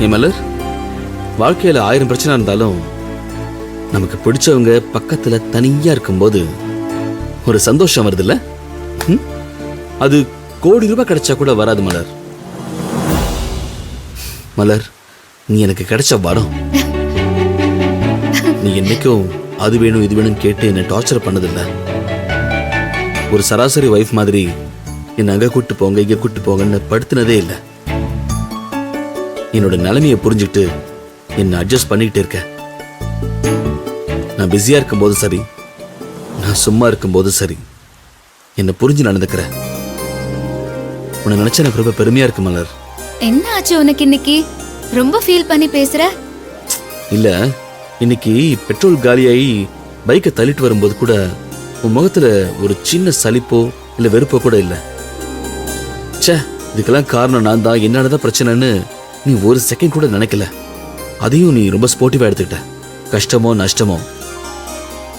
ஏன் மலர், வாழ்க்கையில 1000 பிரச்சனை இருந்தாலும் நமக்கு பிடிச்சவங்க பக்கத்துல தனியா இருக்கும்போது ஒரு சந்தோஷம் வருதுல்ல? அது கோடி ரூபாய் கிடைச்சா கூட வராது மலர். மலர், நீ எனக்கு கிடைச்ச வரம். நீ என்னைக்கும் அது வேணும் இது வேணும் கேட்டு என்னை டார்ச்சர் பண்ணதில்ல. ஒரு சராசரி வைஃப் மாதிரி என்ன அங்க கூட்டு போங்க இங்க கூட்டு போங்கன்னு படுத்தினதே இல்லை. என்னோட நிலைமையை புரிஞ்சுக்கிட்டு என்ன அட்ஜஸ்ட் பண்ணிக்கிட்டு இருக்க. நான் பிஸியா இருக்கும் போது சரி, நான் சும்மா இருக்கும் போது சரி, என்ன புரிஞ்சு நடந்துக்கிற. உன்னை நினைச்ச எனக்கு ரொம்ப பெருமையா இருக்கு மலர். என்ன ஆச்சு உனக்கு இன்னைக்கு? ரொம்ப ஃபீல் பண்ணி பேசுற? இல்ல, இன்னைக்கு பெட்ரோல் காலியாகி பைக்கை தள்ளிட்டு வரும்போது கூட உன் முகத்துல ஒரு சின்ன சலிப்போ இல்ல வெறுப்போ கூட இல்ல. ச்சே, இதுக்கெல்லாம் காரணம் நான் தான், என்னதான் பிரச்சனைன்னு நீ ஒரு செகண்ட் கூட நினைக்கல. அதையும் நீ ரொம்ப ஸ்போர்ட்டிவா எடுத்துக்கிட்ட. கஷ்டமோ நஷ்டமோ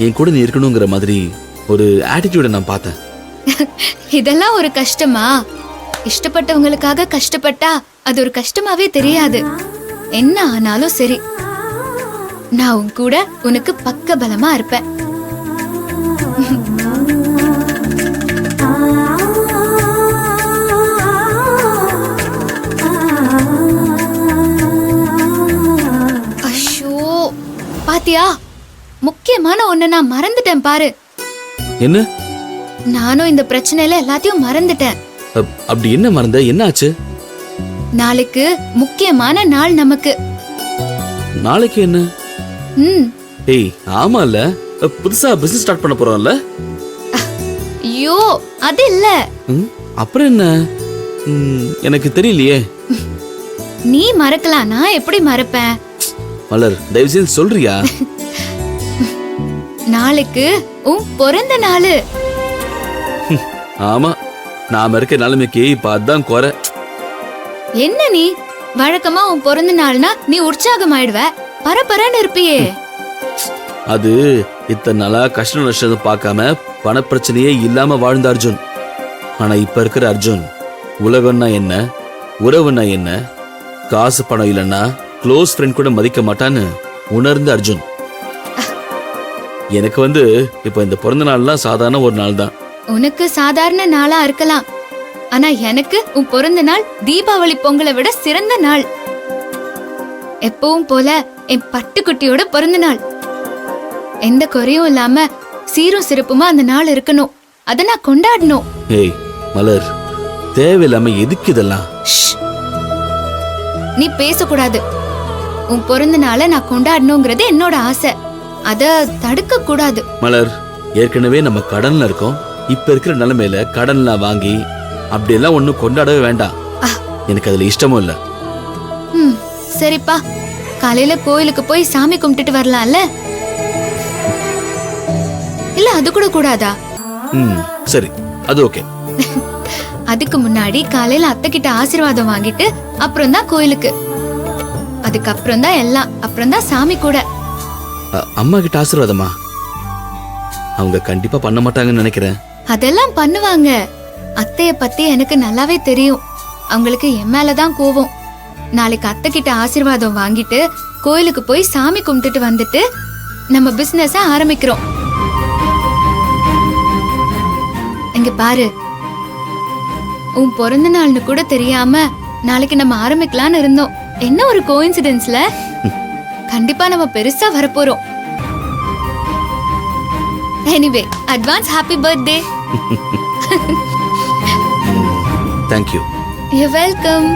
என் கூட நீ இருக்கணுங்கிற மாதிரி ஒரு ஆட்டிடியூட நான் பார்த்தேன். இதெல்லாம் ஒரு கஷ்டமா? இஷ்டப்பட்டவங்களுக்காக கஷ்டப்பட்டா அது ஒரு கஷ்டமாவே தெரியாது. என்ன ஆனாலும் சரி, நான் உன் கூட உனக்கு பக்க பலமா இருப்பேன். ஐயோ, பாத்தியா, முக்கியமான ஒண்ணு நான் மறந்துட்டேன் பாரு. என்ன? நானும் இந்த பிரச்சனையில எல்லாத்தையும் மறந்துட்டேன். அப்படி என்ன மறந்த? என்ன ஆச்சு? நாளைக்கு முக்கியமான நாள் நமக்கு. நாளைக்கு என்ன? ஏய், ஆமால, புதுசா பிசினஸ் ஸ்டார்ட் பண்ண போறோம்ல? ஐயோ, அது இல்ல. அப்புறம் என்ன? எனக்கு தெரியலையே. நீ மறக்கலாம், நான் எப்படி மறப்பேன்? மலர், தயவு செய்து சொல்றியா? நாளைக்கு உன் பிறந்த நாள். ஆமா, நாம இருக்க நிலைமைக்கு இப்ப அதான் குறை. என்ன நீ வழக்கமா உன் பிறந்த நாள்னா நீ உற்சாகமாயிடுவ, பரபரன்னு இருப்பியே. அது இத்தனை நாளா கஷ்ட நஷ்டம் பார்க்காம பணப்பிரச்சனையே இல்லாம வாழ்ந்த அர்ஜுன். ஆனா இப்ப இருக்கிற அர்ஜுன் உலகம்னா என்ன, உறவுன்னா என்ன, காசு பணம் இல்லைன்னா க்ளோஸ் ஃப்ரெண்ட் கூட மதிக்க மாட்டான்னு உணர்ந்த அர்ஜுன். எனக்கு இப்ப இந்த பிறந்த நாள்லாம் சாதாரண ஒரு நாள் தான். உனக்கு சாதாரண நாளா இருக்கலாம், ஆனா எனக்கு உன் பிறந்த நாள் தீபாவளி பொங்கலை விட சிறந்த நாள். எப்பவும் போல என் பட்டுக்குட்டியோட பிறந்த நாள். எந்த குறையும் இல்லாம சீரும் சிறப்புமா அந்த நாள் இருக்கணும். அத நான் கொண்டாடணும். ஏய் மலர், தேவையில்லாம எதுக்கு இதெல்லாம்? நீ பேசக்கூடாது. உன் பிறந்த நாளை நான் கொண்டாடணுங்கிறது என்னோட ஆசை. அத தடுக்க கூடாது. மலர், ஏற்கனவே நம்ம கடன்ல இருக்கோம். இப்ப இருக்கிற நிலைமையில கடன்லாம் வாங்கி அப்படியெல்லாம் ஒண்ணும் கொண்டாடவே வேண்டாம். எனக்கு அதுல இஷ்டமும் இல்ல. சரிப்பா, காலையில கோயிலுக்கு போய் சாமி கும்பிட்டுட்டு வரலாம்ல? இல்ல அது கூட கூடாதா? சரி, அது ஓகே. அதுக்கு முன்னாடி காலையில அத்தை கிட்ட ஆசீர்வாதம் வாங்கிட்டு அப்புறம் தான் கோயிலுக்கு. அதுக்கப்புறம் தான் எல்லாம், அப்புறம் தான் சாமி கூட. அம்மா கிட்ட ஆசீர்வாதமா? அவங்க கண்டிப்பா பண்ண மாட்டாங்கன்னு நினைக்கிறேன். அதெல்லாம் பண்ணுவாங்க. அத்தைய பத்தி எனக்கு நல்லாவே தெரியும். அவங்களுக்கு என் மேலதான் கோவம். நாளைக்கு அத்தை கிட்ட ஆசீர்வாதம் வாங்கிட்டு கோயிலுக்கு போய் சாமி கும்பிட்டுட்டு வந்துட்டு நம்ம பிசினஸ் ஆரம்பிக்கிறோம். இங்க பாரு, உன் பிறந்த நாள்னு கூட தெரியாம நாளைக்கு நம்ம ஆரம்பிக்கலாம்னு இருந்தோம். என்ன ஒரு கோஇன்சிடென்ஸ்ல. கண்டிப்பா நம்ம பெருசா வரப்போறோம். Anyway, advance happy birthday. Thank you. You're welcome.